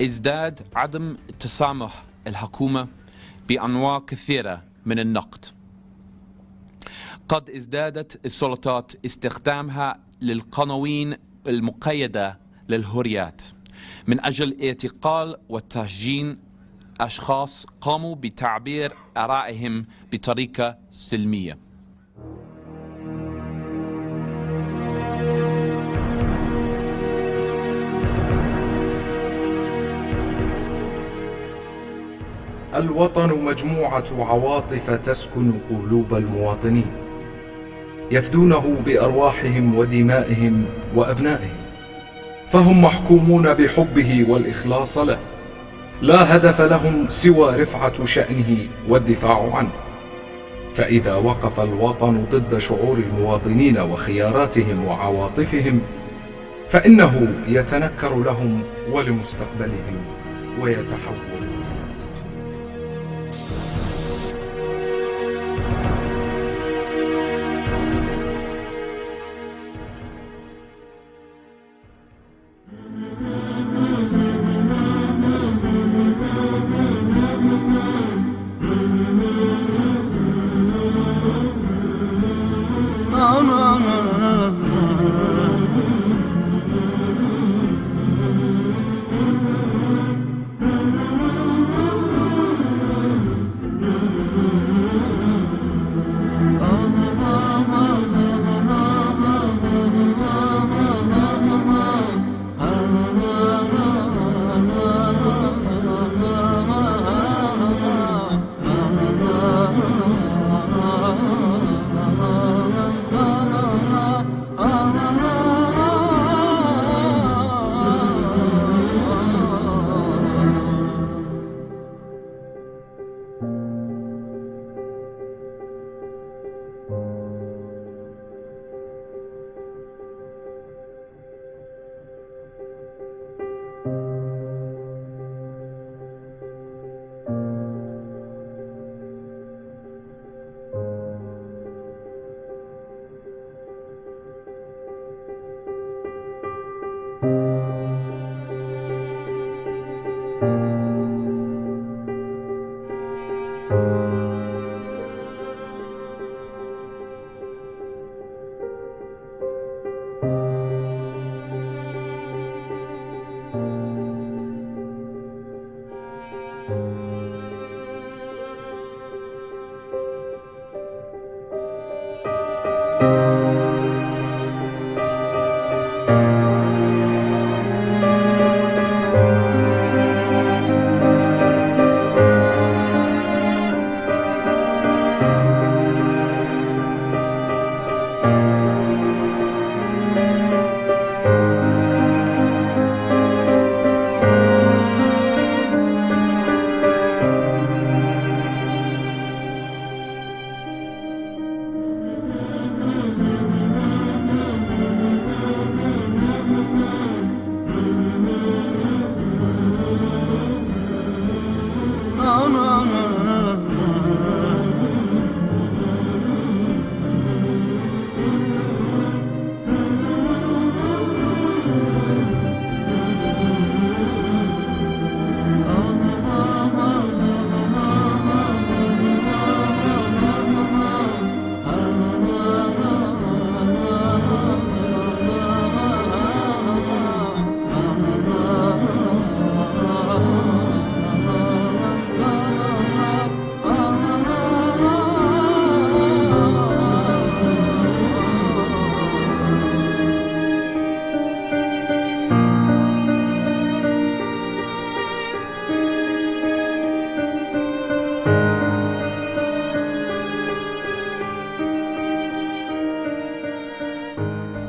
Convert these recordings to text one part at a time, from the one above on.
ازداد عدم تسامح الحكومة بأنواع كثيرة من النقد. قد ازدادت السلطات استخدامها للقوانين المقيدة للحريات من أجل اعتقال وتسجين أشخاص قاموا بتعبير آرائهم بطريقة سلمية. الوطن مجموعة عواطف تسكن قلوب المواطنين، يفدونه بأرواحهم ودمائهم وأبنائهم، فهم محكومون بحبه والإخلاص له، لا هدف لهم سوى رفعة شأنه والدفاع عنه. فإذا وقف الوطن ضد شعور المواطنين وخياراتهم وعواطفهم، فإنه يتنكر لهم ولمستقبلهم ويتحول إلى سجن.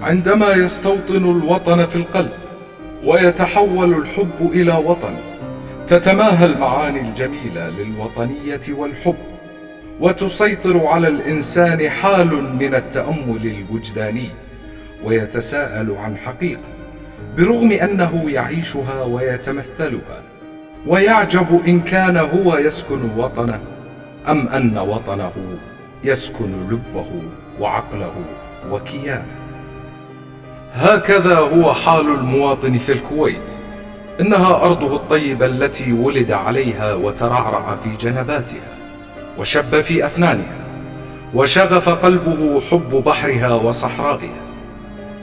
عندما يستوطن الوطن في القلب ويتحول الحب إلى وطن، تتماهى المعاني الجميلة للوطنية والحب، وتسيطر على الإنسان حال من التأمل الوجداني، ويتساءل عن حقيقة برغم أنه يعيشها ويتمثلها، ويعجب إن كان هو يسكن وطنه أم أن وطنه يسكن لبه وعقله وكيانه. هكذا هو حال المواطن في الكويت، إنها أرضه الطيبة التي ولد عليها وترعرع في جنباتها وشب في أفنانها، وشغف قلبه حب بحرها وصحرائها،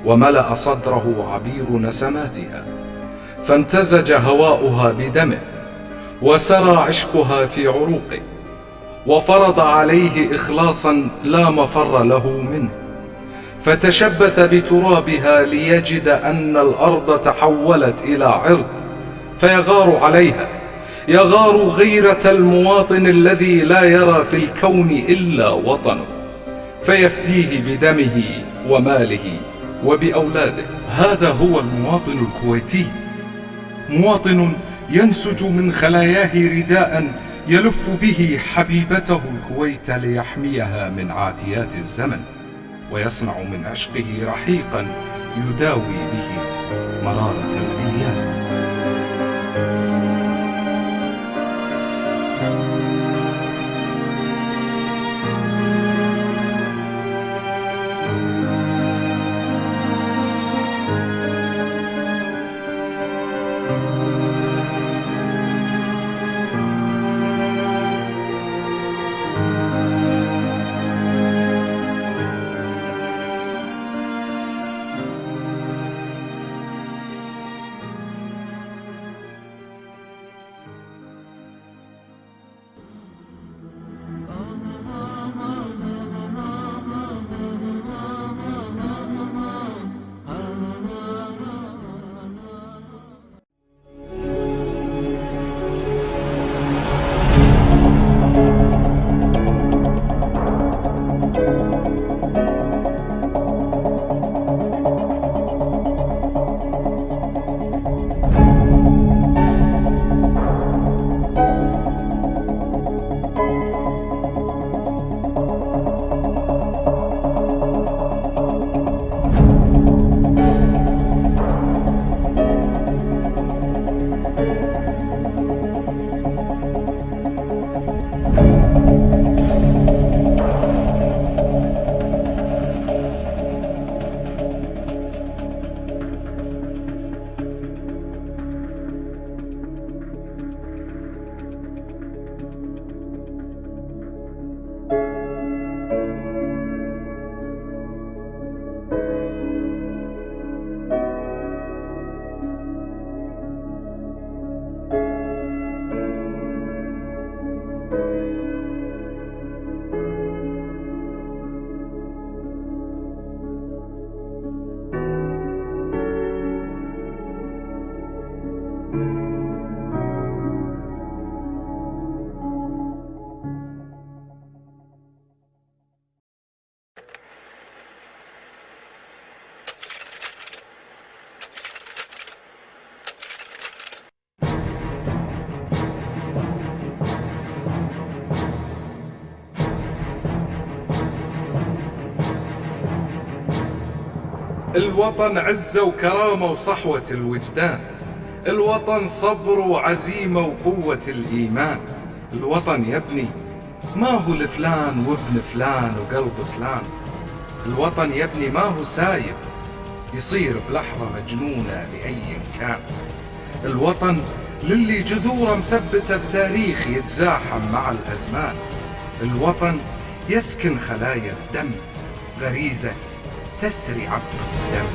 وملأ صدره عبير نسماتها، فامتزج هواؤها بدمه، وسرى عشقها في عروقه، وفرض عليه إخلاصا لا مفر له منه، فتشبث بترابها ليجد أن الأرض تحولت إلى عرض، فيغار عليها، يغار غيرة المواطن الذي لا يرى في الكون إلا وطنه، فيفديه بدمه وماله وبأولاده. هذا هو المواطن الكويتي، مواطن ينسج من خلاياه رداء يلف به حبيبته الكويت ليحميها من عاتيات الزمن، ويصنع من عشقه رحيقا يداوي به مرارة الأيام. الوطن عزة وكرامة وصحوة الوجدان، الوطن صبر وعزيمة وقوة الإيمان. الوطن يا ابني ما هو لفلان وابن فلان وقلب فلان، الوطن يا ابني ما هو سايب يصير بلحظة مجنونة لأي كان. الوطن للي جذوره مثبتة بتاريخ يتزاحم مع الأزمان. الوطن يسكن خلايا الدم، غريزة تسري عبر الدم.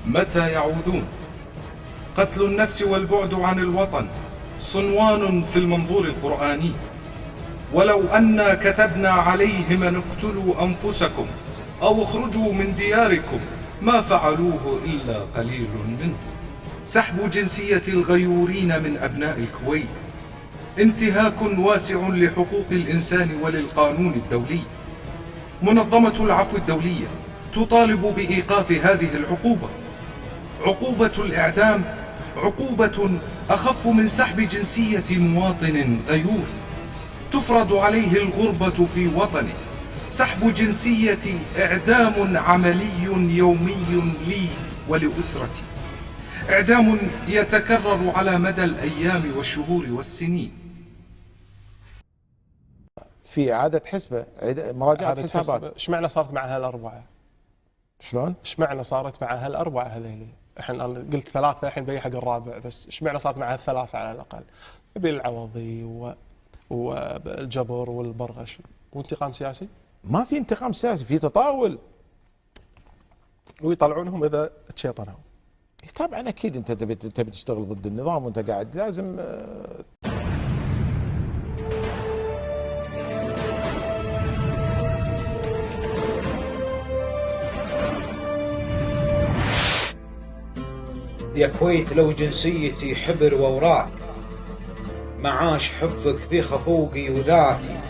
متى يعودون؟ قتل النفس والبعد عن الوطن صنوان في المنظور القرآني. ولو أنا كتبنا عليهم أن اقتلوا أنفسكم أو اخرجوا من دياركم ما فعلوه إلا قليل منهم. سحب جنسية الغيورين من أبناء الكويت انتهاك واسع لحقوق الإنسان وللقانون الدولي. منظمة العفو الدولية تطالب بإيقاف هذه العقوبة. عقوبة الإعدام عقوبة أخف من سحب جنسية مواطن غيور، تفرض عليه الغربة في وطنه. سحب جنسيتي إعدام عملي يومي لي ولأسرتي، إعدام يتكرر على مدى الأيام والشهور والسنين. في إعادة حسبة، مراجعة حسابات. ايش معنى صارت مع هالأربعة؟ شلون؟ ايش معنى صارت مع هالأربعة هذيلي؟ الحين أنا قلت ثلاثة، الحين بيجي حق الرابع، بس ايش معنى صارت مع هالثلاثة على الأقل؟ بالعوضي والجبر والبرغش، وانتقام سياسي؟ ما في انتقام سياسي، في تطاول. ويطلعونهم إذا تشيطنوا. طبعا اكيد انت تبي تشتغل ضد النظام وانت قاعد لازم. يا كويت لو جنسيتي حبر ووراك، معاش حبك في خفوقي وذاتي.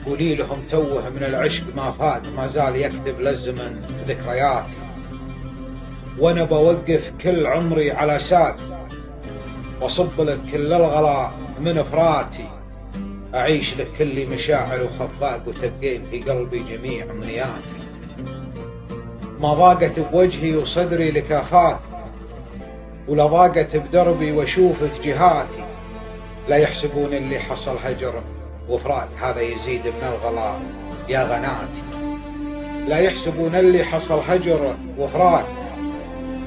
قولي لهم توه من العشق ما فاق، ما زال يكتب للزمن ذكرياتي. وانا بوقف كل عمري على ساق، واصب لك كل الغلا من فراتي. اعيش لك كل مشاعر وخفاق، وتبقين في قلبي جميع امنياتي. ما ضاقت بوجهي وصدري لكافاك، ولا ضاقت بدربي واشوفك جهاتي. لا يحسبون اللي حصل هجر وفراق، هذا يزيد من الغلا يا غناتي. لا يحسبون اللي حصل هجر وفراق،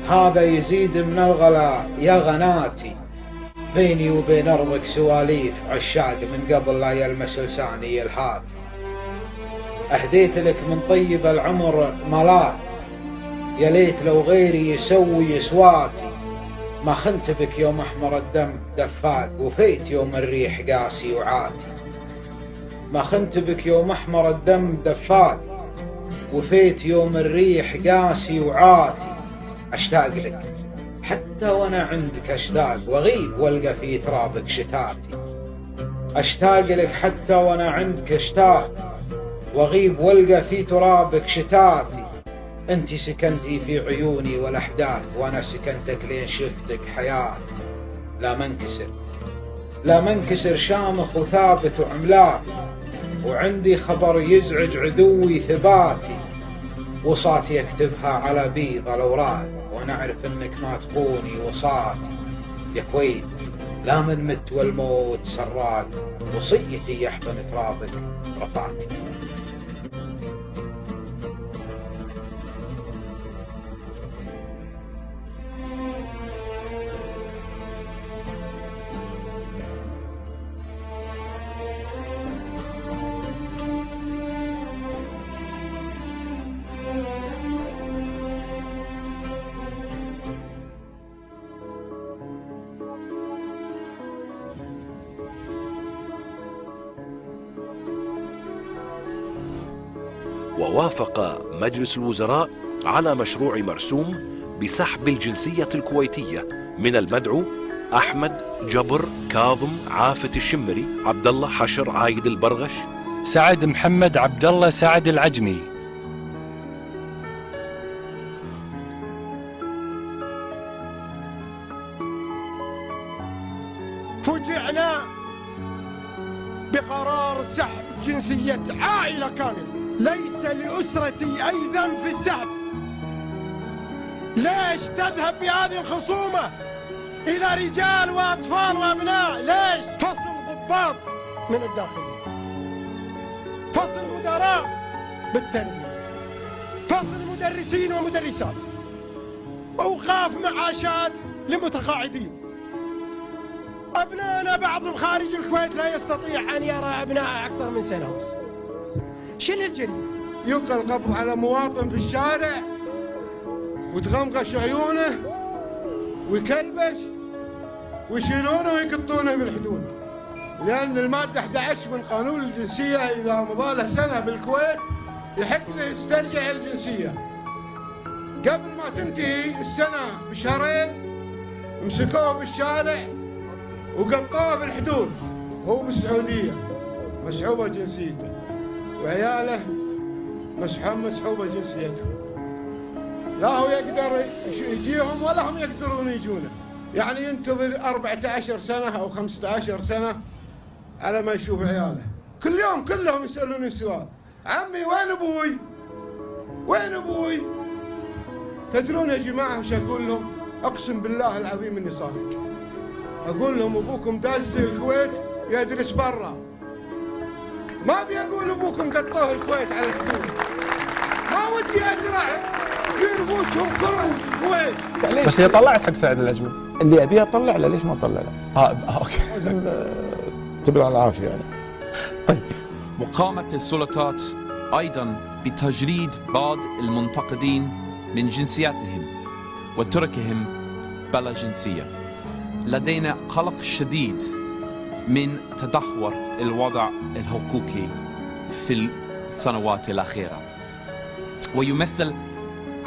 هذا يزيد من الغلا يا غناتي. بيني وبين أرضك سواليف عشاق، من قبل لا يلمس لساني الهات. أهديت لك من طيب العمر ملاك، يا ليت لو غيري يسوي سواتي. ما خنت بك يوم أحمر الدم دفاق، وفيت يوم الريح قاسي وعاتي. ما خنت بك يوم أحمر الدم دفاق، وفيت يوم الريح قاسي وعاتي. أشتاق لك حتى وأنا عندك أشتاق، وأغيب والقى في ترابك شتاتي. أشتاق لك حتى وأنا عندك أشتاق، وأغيب والقى في ترابك شتاتي. أنت سكنتي في عيوني والأحداث، وأنا سكنتك لين شفتك حياتي. لا منكسر شامخ وثابت وعملاق، وعندي خبر يزعج عدوي ثباتي. وصاتي أكتبها على بيض الأوراق، وأنا أعرف أنك ما تخوني وصاتي. يا كويت لا من مت والموت سراق، وصيتي يحضن ترابك رفعتي. ووافق مجلس الوزراء على مشروع مرسوم بسحب الجنسية الكويتية من المدعو أحمد جبر كاظم عافة الشمري عبد الله حشر عايد البرغش سعد محمد عبد الله سعد العجمي. فوجئنا بقرار سحب جنسية عائلة كاملة، ليس لأسرتي أي ذنب في السحب. ليش تذهب بهذه الخصومة إلى رجال وأطفال وأبناء؟ ليش؟ فصل ضباط من الداخلية، فصل مدراء بالتنمية، فصل مدرسين ومدرسات، وأوقاف معاشات لمتقاعدين. أبنائنا بعضهم خارج الكويت لا يستطيع أن يرى أبناء أكثر من سنة ونص. شنو الجريمة؟ يلقى القبض على مواطن في الشارع وتغمقش عيونه ويكلبش ويشيلونه ويقطونه بالحدود، لأن المادة 11 من قانون الجنسية إذا مضى له سنة بالكويت يحق له يسترجع الجنسية. قبل ما تنتهي السنة بشهرين مسكوه بالشارع وقطوه بالحدود، هو بالسعودية مسحوبة جنسيته، وعياله مسحوبة جنسيتهم. لا هو يقدر يجيهم ولا هم يقدرون يجونه، يعني ينتظر 14 سنة أو 15 سنة على ما يشوف عياله. كل يوم كلهم يسألون السؤال: عمي وين أبوي؟ وين أبوي؟ تدرون يا جماعة وش أقول لهم؟ أقسم بالله العظيم إني صادق. أقول لهم أبوكم داز الكويت يدرس برا. ما أبي أقول أبوكم قطوه الكويت على الحدود. ما ودي أزرع في رؤوسهم كرة الكويت. بس هي طلعت حق سعد العجمي. اللي أبيها أطلع له، ليش ما أطلع له؟ أوكي. لازم تبلع العافية يعني. طيب. وقامت السلطات أيضا بتجريد بعض المنتقدين من جنسياتهم وتركهم بلا جنسية. لدينا قلق شديد من تدهور الوضع الحقوقي في السنوات الأخيرة، ويمثل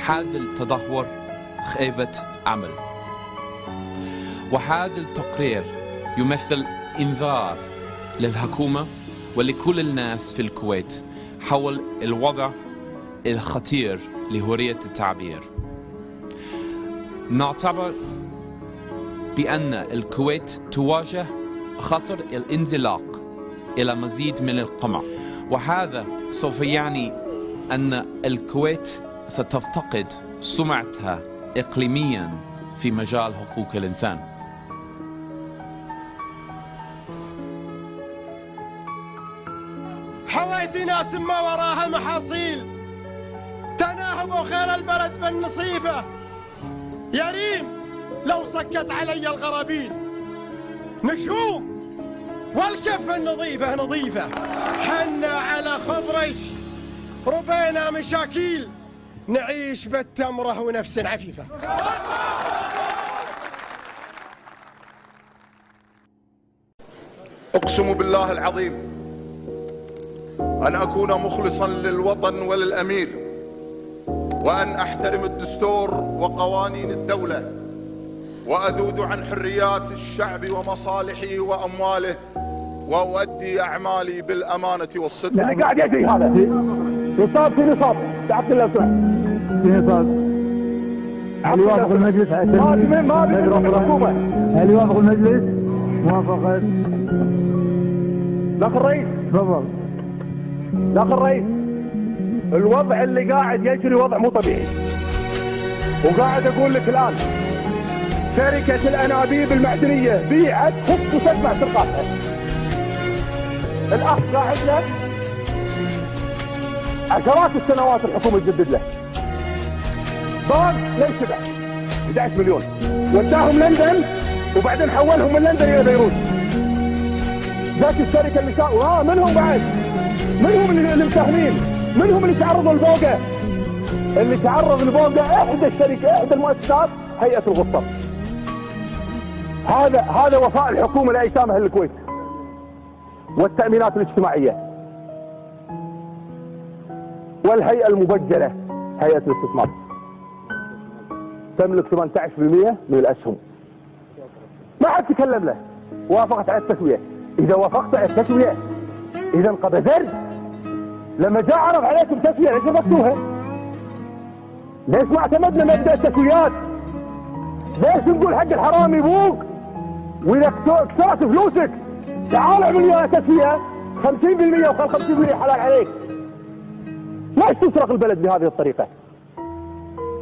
هذا التدهور خيبة عمل. وهذا التقرير يمثل إنذار للحكومة ولكل الناس في الكويت حول الوضع الخطير لحرية التعبير. نعتبر بأن الكويت تواجه خطر الانزلاق إلى مزيد من القمع، وهذا سوف يعني أن الكويت ستفتقد سمعتها إقليميا في مجال حقوق الإنسان. حويت ناس ما وراها محاصيل، تناهبوا خير البلد بالنصيفة. يا ريم لو سكت علي الغرابيل، نشوم والكفة النظيفة نظيفة. حنا على خبرش ربينا مشاكيل، نعيش بالتمرة ونفس عفيفة. أقسم بالله العظيم أن أكون مخلصا للوطن وللأمير، وأن أحترم الدستور وقوانين الدولة، وأذود عن حريات الشعب ومصالحه وأمواله، وأؤدي أعمالي بالأمانة والصدق. اللي قاعد يجري هذا نصاب في نصاب، تعطي لو سمحت في نصاب. هل يوافق المجلس على تنفيذ الحكومة؟ هل يوافق المجلس موافقة الأخ الرئيس؟ تفضل. الأخ الرئيس، الوضع اللي قاعد يجري وضع مو طبيعي، وقاعد أقول لك الآن شركة الأنابيب المعدنية بيعت خط وتجمع سرقاتها. الأخ قاعد له عشرات السنوات الحكومة تجدد له باب ليش تبع 11 مليون، وداهم لندن وبعدين حولهم من لندن إلى بيروت. ذات الشركة اللي منهم بعد، منهم اللي متهمين، منهم اللي تعرضوا للبوقة، اللي تعرض للبوقة إحدى الشركة، إحدى المؤسسات، هيئة الغطة. هذا وفاء الحكومة لأيتام أهل الكويت والتأمينات الاجتماعية. والهيئة المبجلة هيئة الاستثمار تملك 18% من الأسهم، ما حد تكلم له. وافقت على التسوية. إذا وافقت على التسوية إذا انقبضت. لما جاء عرض عليكم تسوية ليش رفضتوها؟ ليش ما اعتمدنا مبدأ التسويات؟ ليش نقول حق الحرامي بوق وإذا كسرت فلوسك تعال اعمل لي تسوية 50% وخل 50% حلال عليك. ليش تسرق البلد بهذه الطريقة؟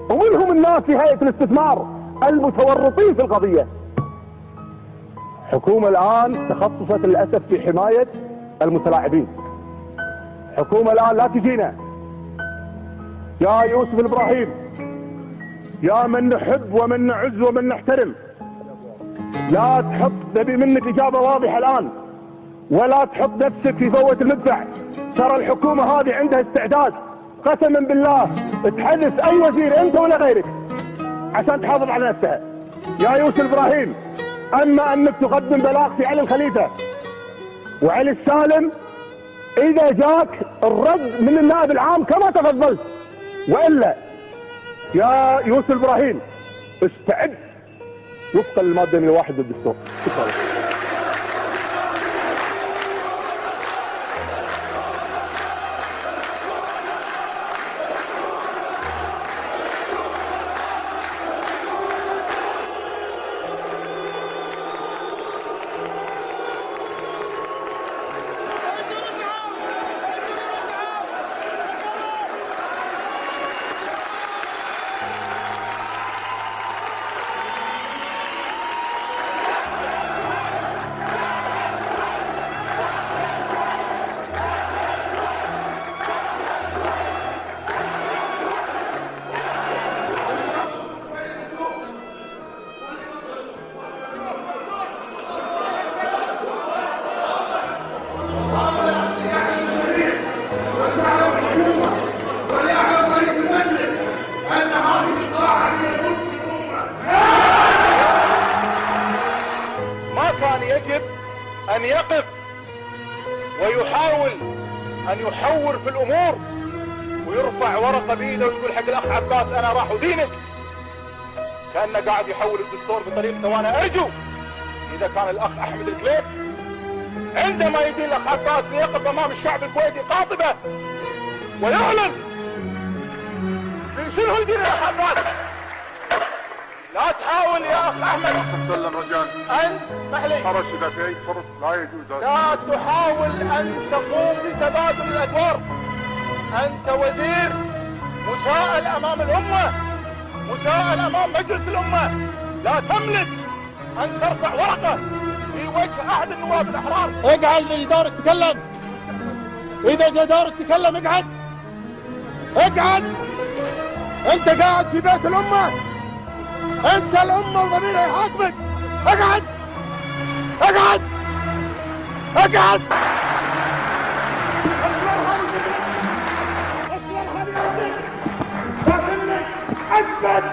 ومنهم الناس في هيئة الاستثمار المتورطين في القضية. حكومة الآن تخصصت للأسف في حماية المتلاعبين. حكومة الآن لا تجينا يا يوسف الإبراهيم، يا من نحب ومن نعز ومن نحترم، لا تحط، نبي منك إجابة واضحة الآن، ولا تحط نفسك في فوة المدفع. ترى الحكومة هذه عندها استعداد قسما بالله تحدث أي وزير أنت ولا غيرك عشان تحافظ على نفسها. يا يوسف إبراهيم، أما أنك تقدم بلاغ في علي الخليفة وعلي السالم إذا جاك الرد من النائب العام كما تفضلت، وإلا يا يوسف إبراهيم استعد وفقا للمادة 101 للدستور. شكرا. يجب أن يقف ويحاول أن يحور في الأمور ويرفع ورقة بيده ويقول حق الأخ عباس أنا راح أدينك، كأنه قاعد يحول الدستور بطريقته. وأنا أرجو إذا كان الأخ أحمد الكليب عندما يدين الأخ عباس ليقف أمام الشعب الكويتي قاطبة ويعلن من شنو يدين الأخ عباس. لا تحاول يا أخ أحمد سلم رجال أن محلي خرج إذا في أي فرص لا يجوز. لا تحاول أن تقوم بتبادل الأدوار. أنت وزير مساءل أمام الأمة، مساءل أمام مجلس الأمة، لا تملك أن ترفع ورقة في وجه أحد النواب الأحرار. اقعد اللي دورك تكلم، إذا جاء دورك تكلم اقعد. اقعد، أنت قاعد في بيت الأمة، أنت الأمة وضميرها يحاكمك. اقعد اقعد اقعد. أثبت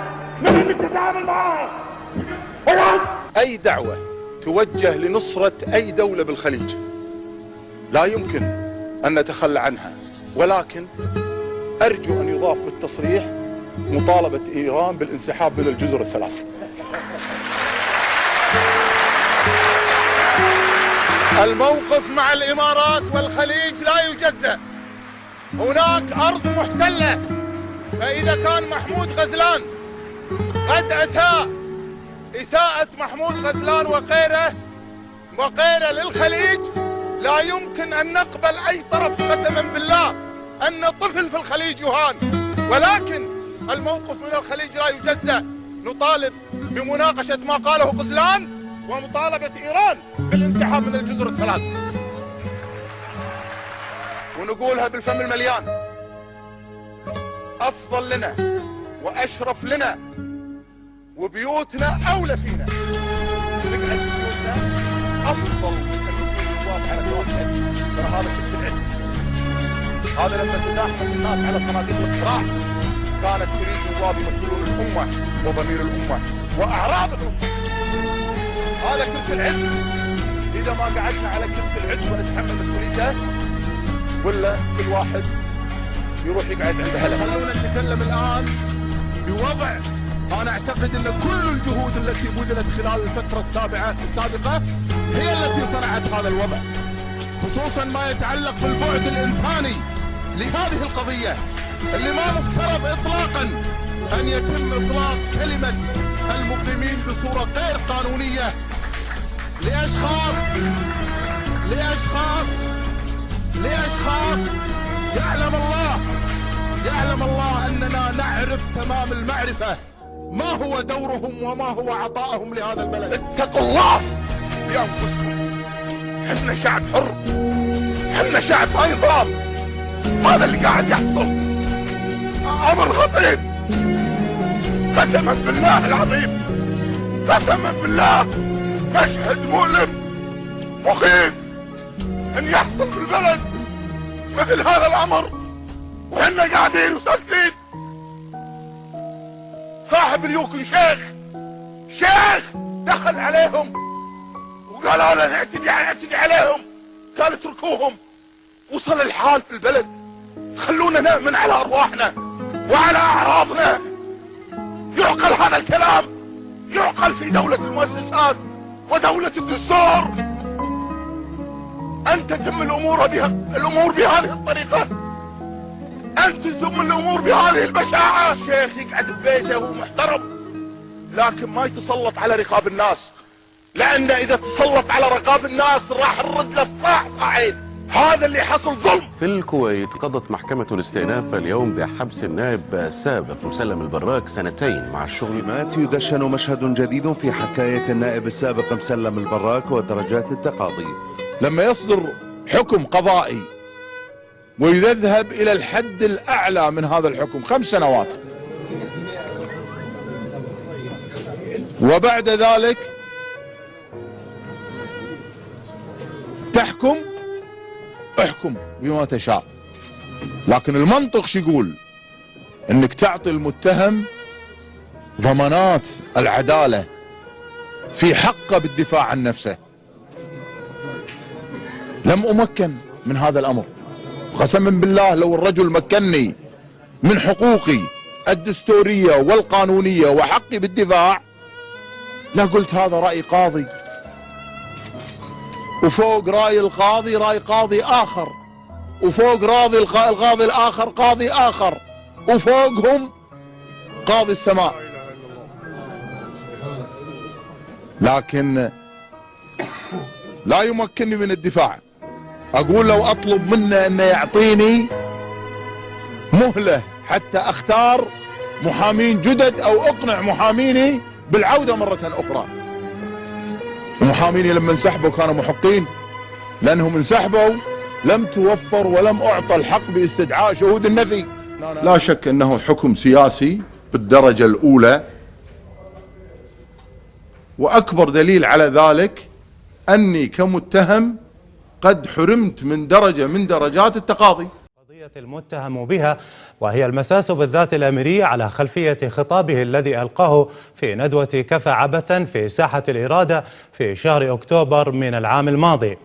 من اللي تتعامل معاه. اقعد. أي دعوة توجه لنصرة أي دولة بالخليج لا يمكن أن نتخلى عنها، ولكن أرجو أن يضاف بالتصريح مطالبة إيران بالانسحاب من الجزر الثلاث. الموقف مع الإمارات والخليج لا يجزأ، هناك أرض محتلة، فإذا كان محمود غزلان قد أساء إساءة محمود غزلان وغيره للخليج، لا يمكن أن نقبل أي طرف قسما بالله أن طفل في الخليج يهان، ولكن الموقف من الخليج لا يجزأ. نطالب بمناقشة ما قاله غزلان ومطالبة إيران بالانسحاب من الجزر الثلاث، ونقولها بالفم المليان: أفضل لنا وأشرف لنا وبيوتنا أولى فينا نقعد بيوتنا أفضل من النواب على الواحد. ترى هذا كبس العلم. هذا لما تزاحمت الناس على صناديق الاقتراع كانت تريد نواب يمثلون الأمة وضمير الأمة وأعراض الأمة. هذا كبس العلم. إذا ما قعدنا على كبس العلم ونتحمل مسؤوليته، ولا كل واحد يروح يقعد عند هلا. خلونا نتكلم الآن بوضع أنا أعتقد أن كل الجهود التي بذلت خلال الفترة السابقة هي التي صنعت هذا الوضع، خصوصا ما يتعلق بالبعد الإنساني لهذه القضية اللي ما مفترض إطلاقا أن يتم إطلاق كلمة المقيمين بصورة غير قانونية لأشخاص يعلم الله أننا نعرف تمام المعرفة ما هو دورهم وما هو عطائهم لهذا البلد. اتقوا الله بأنفسكم. حنا شعب حر، حنا شعب ما نظام. هذا اللي قاعد يحصل أمر خطير، قسما بالله العظيم، قسما بالله مشهد مؤلم مخيف ان يحصل في البلد مثل هذا الامر وحنا قاعدين وساكتين. صاحب اليوكل شيخ دخل عليهم وقالوا له نعتدي عليهم، قال اتركوهم. وصل الحال في البلد تخلونا نأمن على ارواحنا وعلى اعراضنا. يعقل هذا الكلام؟ يعقل في دولة المؤسسات ودولة الدستور أن تتم الأمور بهذه الطريقة؟ أن تتم الأمور بهذه البشاعة؟ الشيخ يقعد ببيته وهو محترم لكن ما يتسلط على رقاب الناس، لأن إذا تسلط على رقاب الناس راح نرد له صاعين. هذا اللي حصل ظلم. في الكويت قضت محكمة الاستئناف اليوم بحبس النائب السابق مسلم البراك 2 سنين مع الشغل. يدشن مشهد جديد في حكاية النائب السابق مسلم البراك ودرجات التقاضي. لما يصدر حكم قضائي ويذهب إلى الحد الأعلى من هذا الحكم 5 سنوات، وبعد ذلك تحكم احكم بما تشاء، لكن المنطق شو يقول؟ انك تعطي المتهم ضمانات العدالة في حقه بالدفاع عن نفسه. لم أمكن من هذا الأمر. قسما بالله لو الرجل مكنني من حقوقي الدستورية والقانونية وحقي بالدفاع لا قلت هذا رأي قاضي، وفوق رأي القاضي رأي قاضي آخر، وفوق راضي القاضي الآخر قاضي آخر، وفوقهم قاضي السماء. لكن لا يمكنني من الدفاع. أقول لو أطلب منه أنه يعطيني مهلة حتى أختار محامين جدد أو أقنع محاميني بالعودة مرة أخرى. ومحاميني لما انسحبوا كانوا محقين، لأنهم انسحبوا لم توفر ولم أعطى الحق باستدعاء شهود النفي. لا شك أنه حكم سياسي بالدرجة الأولى، وأكبر دليل على ذلك أني كمتهم قد حرمت من درجة من درجات التقاضي. قضية المتهم بها وهي المساس بالذات الأميري على خلفية خطابه الذي ألقاه في ندوة كفى عبثا في ساحة الإرادة في شهر أكتوبر من العام الماضي.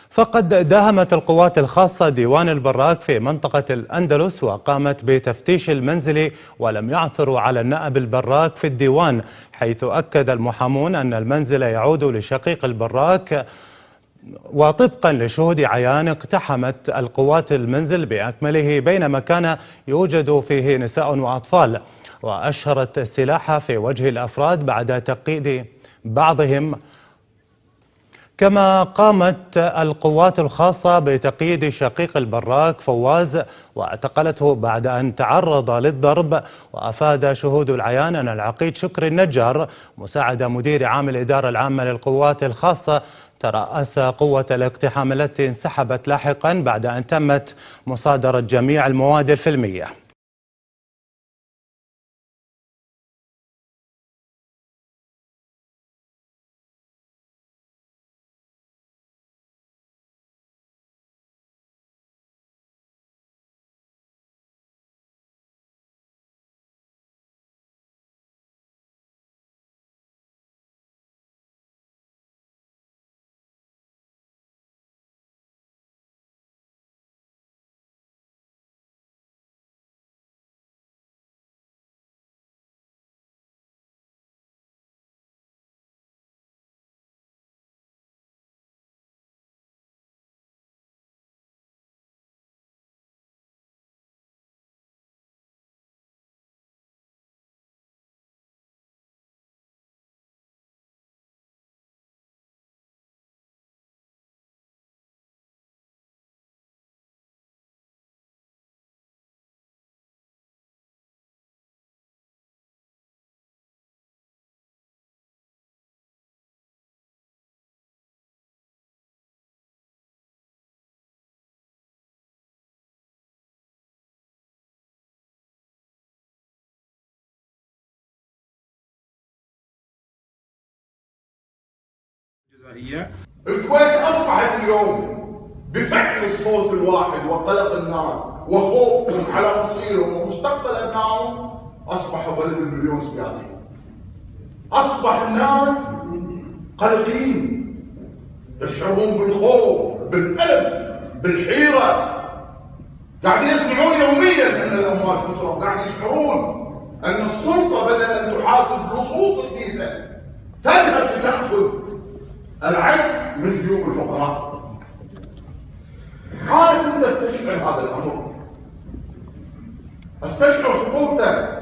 فقد داهمت القوات الخاصة ديوان البراك في منطقة الأندلس وقامت بتفتيش المنزل، ولم يعثروا على النائب البراك في الديوان، حيث أكد المحامون أن المنزل يعود لشقيق البراك. وطبقا لشهود عيان اقتحمت القوات المنزل بأكمله بينما كان يوجد فيه نساء وأطفال، وأشهرت السلاح في وجه الأفراد بعد تقييد بعضهم. كما قامت القوات الخاصة بتقييد شقيق البراك فواز واعتقلته بعد أن تعرض للضرب. وأفاد شهود العيان أن العقيد شكري النجار مساعد مدير عام الإدارة العامة للقوات الخاصة ترأس قوة الاقتحام التي انسحبت لاحقا بعد أن تمت مصادرة جميع المواد الفيلمية. الكويت أصبحت اليوم بفعل الصوت الواحد وقلق الناس وخوفهم على مصيرهم ومستقبل أبنائهم أصبح بلد المليون سياسي. أصبح الناس قلقين، يشعرون بالخوف، بالألم، بالحيرة. قاعدين يسمعون يوميا أن الأموال تسرق، قاعدين يشعرون أن السلطة بدل أن تحاسب لصوص الكيسة تذهب لتأخذ العجز من جيوب الفقراء. حاول أن تستشعر هذا الأمر، استشعر خطورته.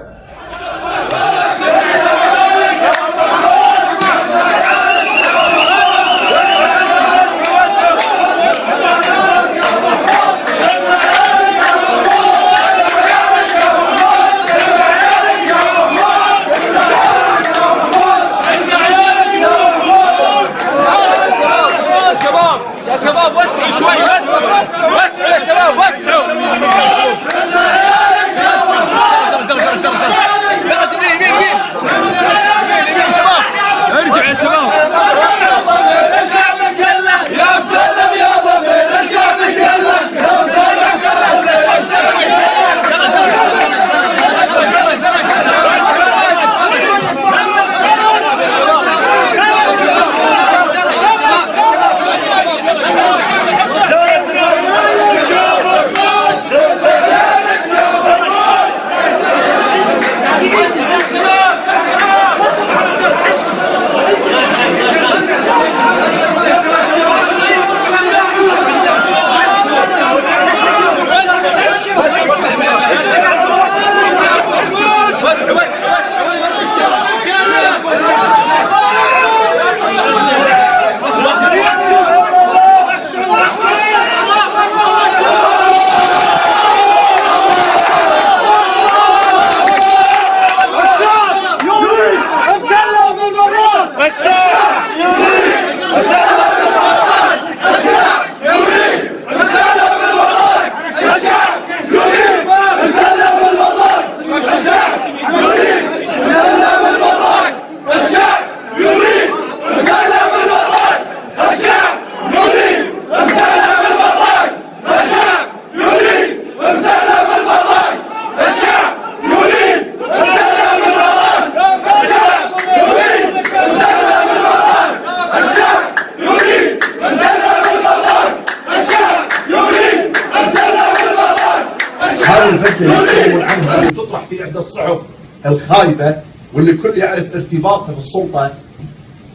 يتكلمون عنها اللي تطرح في احدى الصحف الخايبه واللي الكل يعرف ارتباطها في السلطه.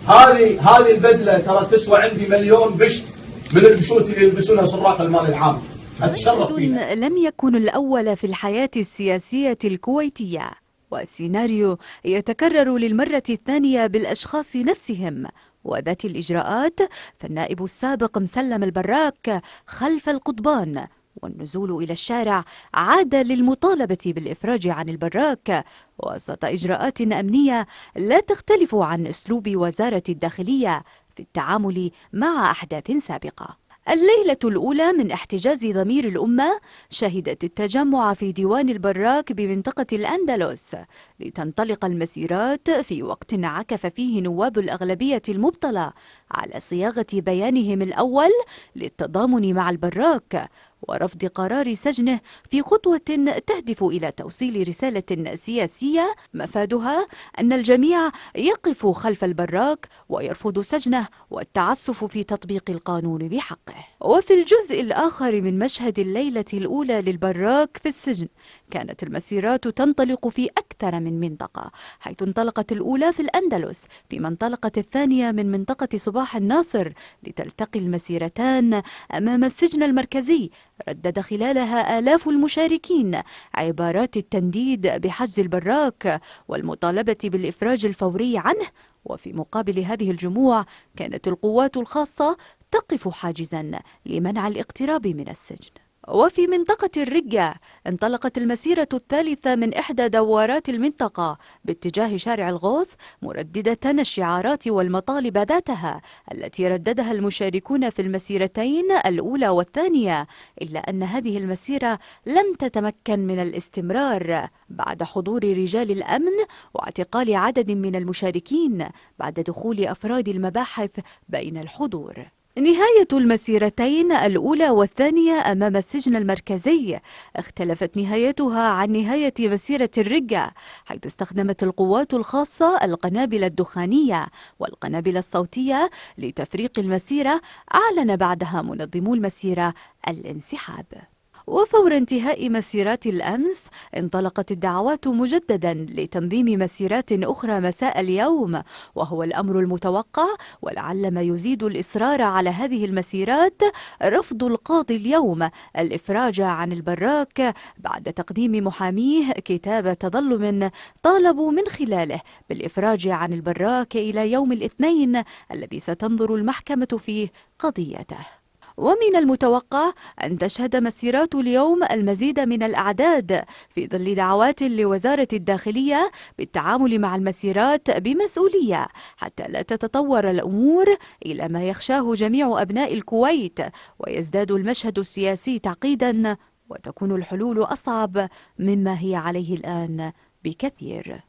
هذه البدله ترى تسوى عندي مليون بشت من البشوت اللي يلبسونها سراق المال العام. اتشرف فيها. لم يكن الأول في الحياة السياسية الكويتية، والسيناريو يتكرر للمرة الثانية بالأشخاص نفسهم وذات الإجراءات، فالنائب السابق مسلم البراك خلف القضبان، والنزول إلى الشارع عاد للمطالبة بالإفراج عن البراك وسط إجراءات أمنية لا تختلف عن أسلوب وزارة الداخلية في التعامل مع أحداث سابقة. الليلة الأولى من احتجاز ضمير الأمة شهدت التجمع في ديوان البراك بمنطقة الأندلس لتنطلق المسيرات في وقت عكف فيه نواب الأغلبية المبطلة على صياغة بيانهم الأول للتضامن مع البراك ورفض قرار سجنه في خطوة تهدف إلى توصيل رسالة سياسية مفادها أن الجميع يقف خلف البراك ويرفض سجنه والتعسف في تطبيق القانون بحقه. وفي الجزء الآخر من مشهد الليلة الأولى للبراك في السجن كانت المسيرات تنطلق في أكثر من منطقة، حيث انطلقت الأولى في الأندلس، فيما انطلقت الثانية من منطقة صباح الناصر، لتلتقي المسيرتان أمام السجن المركزي ردد خلالها آلاف المشاركين عبارات التنديد بحجز البراك والمطالبة بالإفراج الفوري عنه. وفي مقابل هذه الجموع كانت القوات الخاصة تقف حاجزا لمنع الاقتراب من السجن. وفي منطقة الرقة انطلقت المسيرة الثالثة من إحدى دوارات المنطقة باتجاه شارع الغوص، مرددة الشعارات والمطالب ذاتها التي رددها المشاركون في المسيرتين الأولى والثانية، إلا أن هذه المسيرة لم تتمكن من الاستمرار بعد حضور رجال الأمن واعتقال عدد من المشاركين بعد دخول أفراد المباحث بين الحضور. نهاية المسيرتين الأولى والثانية أمام السجن المركزي اختلفت نهايتها عن نهاية مسيرة الرقة، حيث استخدمت القوات الخاصة القنابل الدخانية والقنابل الصوتية لتفريق المسيرة. أعلن بعدها منظمو المسيرة الانسحاب. وفور انتهاء مسيرات الأمس انطلقت الدعوات مجددا لتنظيم مسيرات أخرى مساء اليوم، وهو الأمر المتوقع. ولعل ما يزيد الإصرار على هذه المسيرات رفض القاضي اليوم الإفراج عن البراك بعد تقديم محاميه كتاب تظلم طالبوا من خلاله بالإفراج عن البراك إلى يوم الاثنين الذي ستنظر المحكمة فيه قضيته. ومن المتوقع أن تشهد مسيرات اليوم المزيد من الأعداد في ظل دعوات لوزارة الداخلية بالتعامل مع المسيرات بمسؤولية حتى لا تتطور الأمور إلى ما يخشاه جميع أبناء الكويت ويزداد المشهد السياسي تعقيدا وتكون الحلول أصعب مما هي عليه الآن بكثير.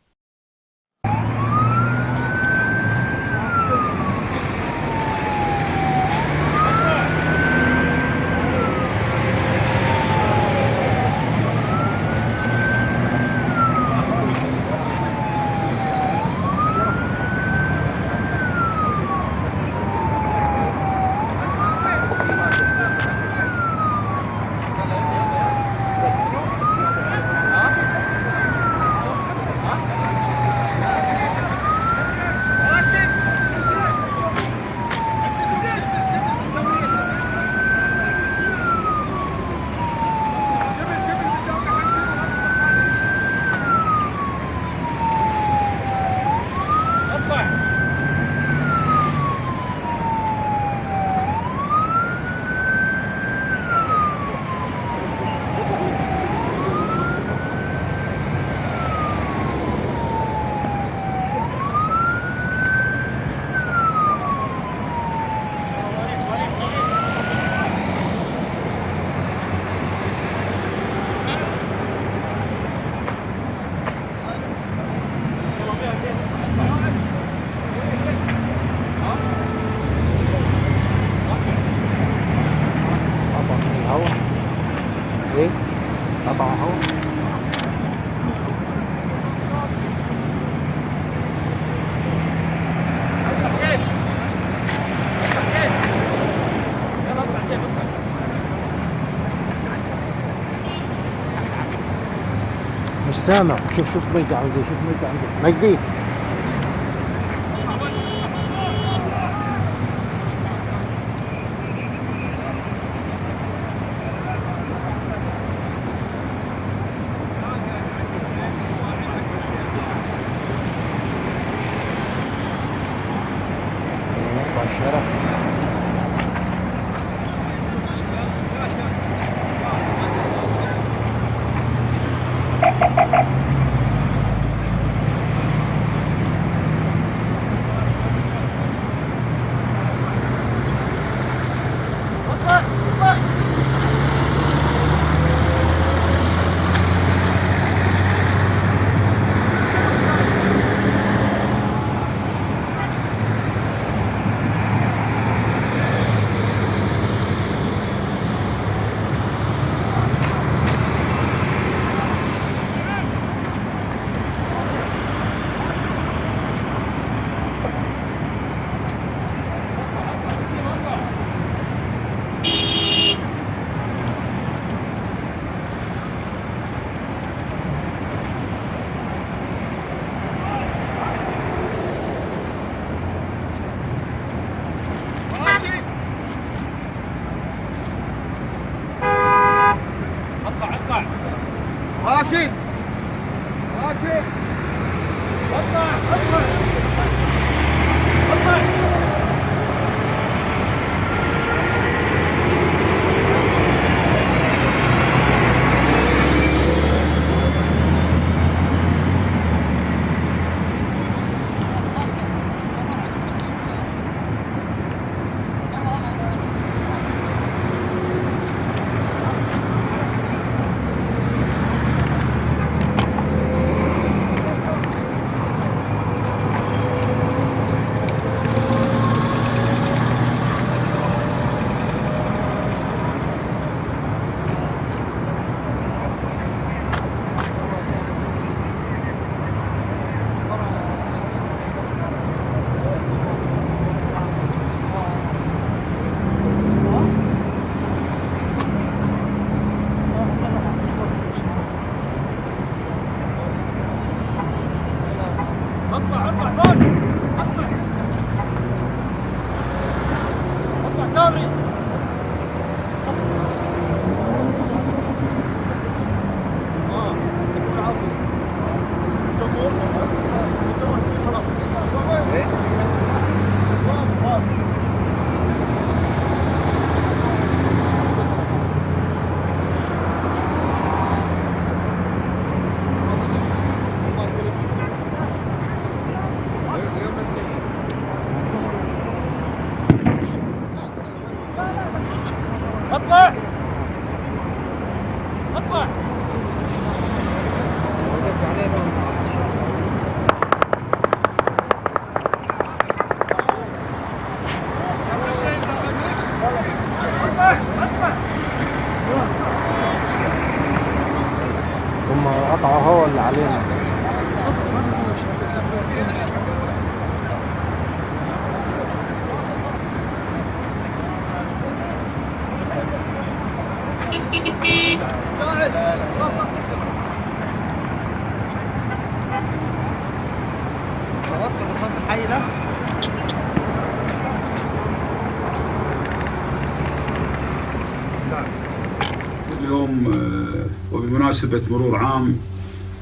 سامع. شوف مجدي عاوز ايه، شوف مجدي عاوز ايه. مجدي راشد هم قطعوا هو اللي علينا. صوت الرصاص الحي ده. اليوم وبمناسبة مرور عام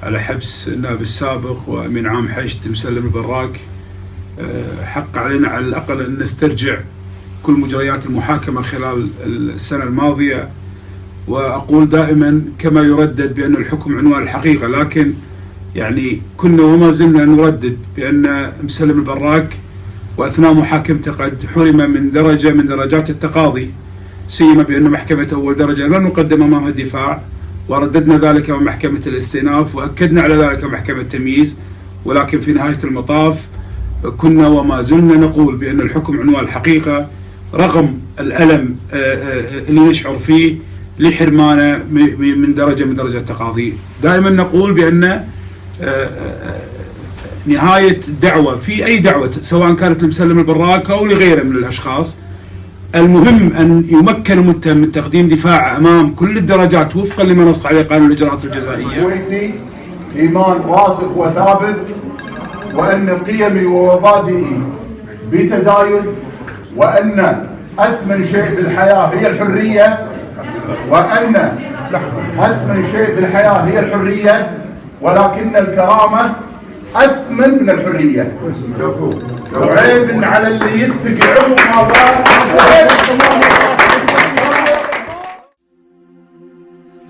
على حبس النائب السابق وأمين عام حشد مسلم البراك، حق علينا على الأقل أن نسترجع كل مجريات المحاكمة خلال السنة الماضية. وأقول دائما كما يردد بأن الحكم عنوان الحقيقة، لكن يعني كنا وما زلنا نردد بأن مسلم البراك وأثناء محاكمته قد حرم من درجة من درجات التقاضي، سيما بأن محكمة أول درجة لم نقدم أمامها الدفاع، ورددنا ذلك أمام محكمة الاستئناف وأكدنا على ذلك محكمة التمييز. ولكن في نهاية المطاف كنا وما زلنا نقول بأن الحكم عنوان الحقيقة، رغم الألم اللي نشعر فيه لحرمانه من درجة من درجة التقاضي. دائما نقول بأن نهاية الدعوة في أي دعوة سواء كانت لمسلم البراك أو لغيره من الأشخاص، المهم أن يمكن المتهم من تقديم دفاع أمام كل الدرجات وفقا لما نص عليه قانون الإجراءات الجزائية. الكويتي إيمان راسخ وثابت، وأن قيمي ومبادئي بتزايد، وأن أثمن شيء في الحياة هي الحرية، ولكن الكرامة أثمن من الحرية. وعيب على اللي يتقي عمره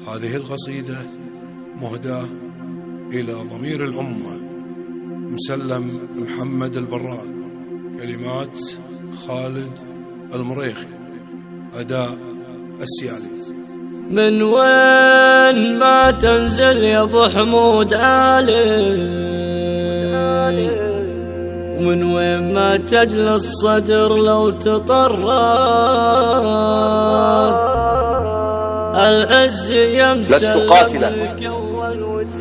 هذه القصيدة مهداة إلى ضمير الأمة، مسلم محمد البراك، كلمات خالد المريخي، أداء السيالي. من وين ما تنزل يا ابو حمود عالي، ومن وين ما تجلى الصدر لو تطرف، العز يمسك. لست قاتلا،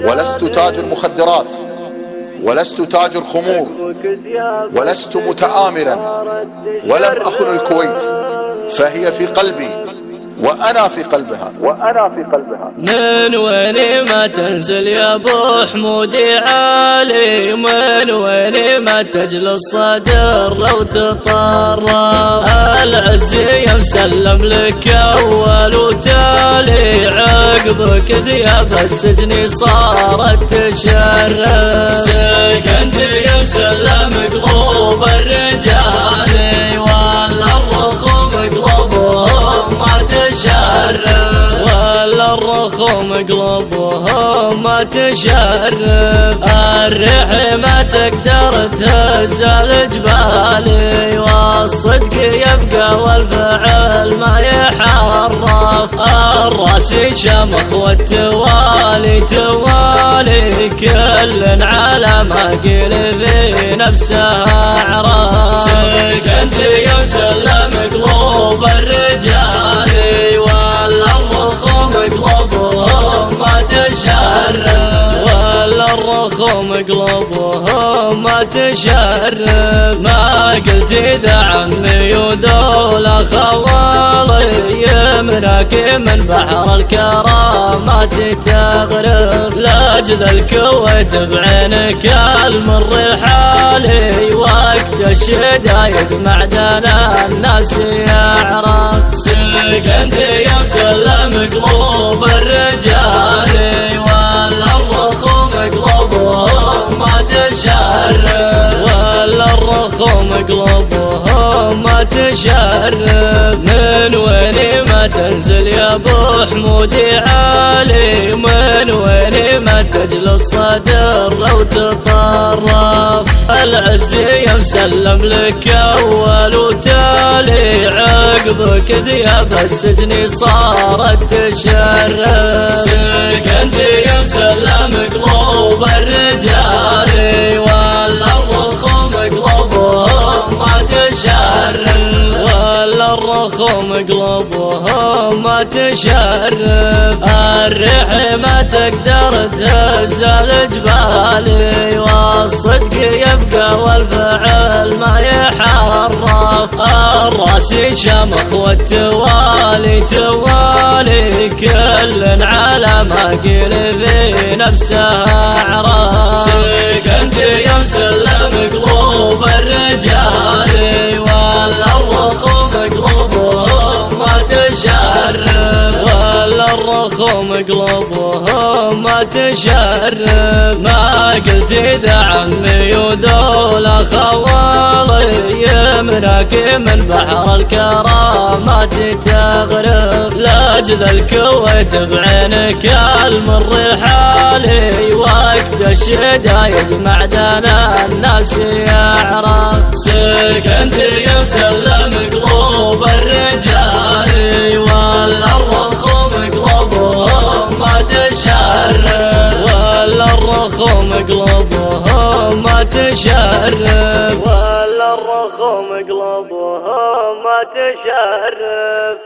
ولست تاجر مخدرات، ولست تاجر خمور، ولست متآمرا، ولم أخن الكويت، فهي في قلبي وأنا في قلبها. من وين ما تنزل يا ابو حمود عالي، من وين ما تجلى الصدر لو تطرف، العز يمسلم لك اول وتالي، عقبك ذياب السجن صارت تشرف، سكنت يمسلم قلوب الرجال، ولا الرخوم قلوبهم ما تشرف، ولا الرخوم قلوبهم ما تشرف، الريح ما تقدر تهز الجبال، والصدق يبقى والفعل ما يحرف، الراس شمخ والتوالي توالي، كل على ما قيل في نفسه عرف، سكنت يسلم قلوب الرجال، ولا الرخوم قلوبهم ما تشرف، ولا الرخوم قلوبهم ما تشرف، ما قلت إذا عمي وذول خوالي، يمناك من بحر الكرامات تغرف، لاجل الكويت بعينك المر حالي، وقت الشدايد معدن الناس يعرف، سكنت يسلم قلوب الرجال، ولا الرخوم قلوبهم ما تشرف، ولا الرخوم قلوبهم ما تشرف، من وين ما تنزل يا ابو حمود عالي، من وين ما تجلى الصدر لو تطرف، العز يمسلم لك اول وتالي، عقبك ذياب السجن صارت تشرف، سكنت يمسلم قلوب الرجال، ولا الرخوم قلوبهم ما تشرف، ولا الرخوم قلوبهم ما تشرف، الريح ما تقدر تهز الجبال، والصدق يبقى والفعل ما يحرف، الراس شمخ والتوالي توالي، كل على ما قيل في نفسه عرف، سكنت يمسلم قلوب الرجال، ولا الرخوم قلوبهم ما تشرف، ولا الرخوم قلوبهم ما تشرف، ما قلت إذا عمي وذول خوالي، يمناك من بحر الكرامات تغرف، لاجل الكويت بعينك المر حالي، وقت الشدايد معدن الناس يعرف، سكنت يسلم قلوب الرجال، ولا الرخوم قلوبهم ما تشرف، ولا الرخوم قلوبهم ما تشرف، ولا الرخوم قلوبهم ما تشرف.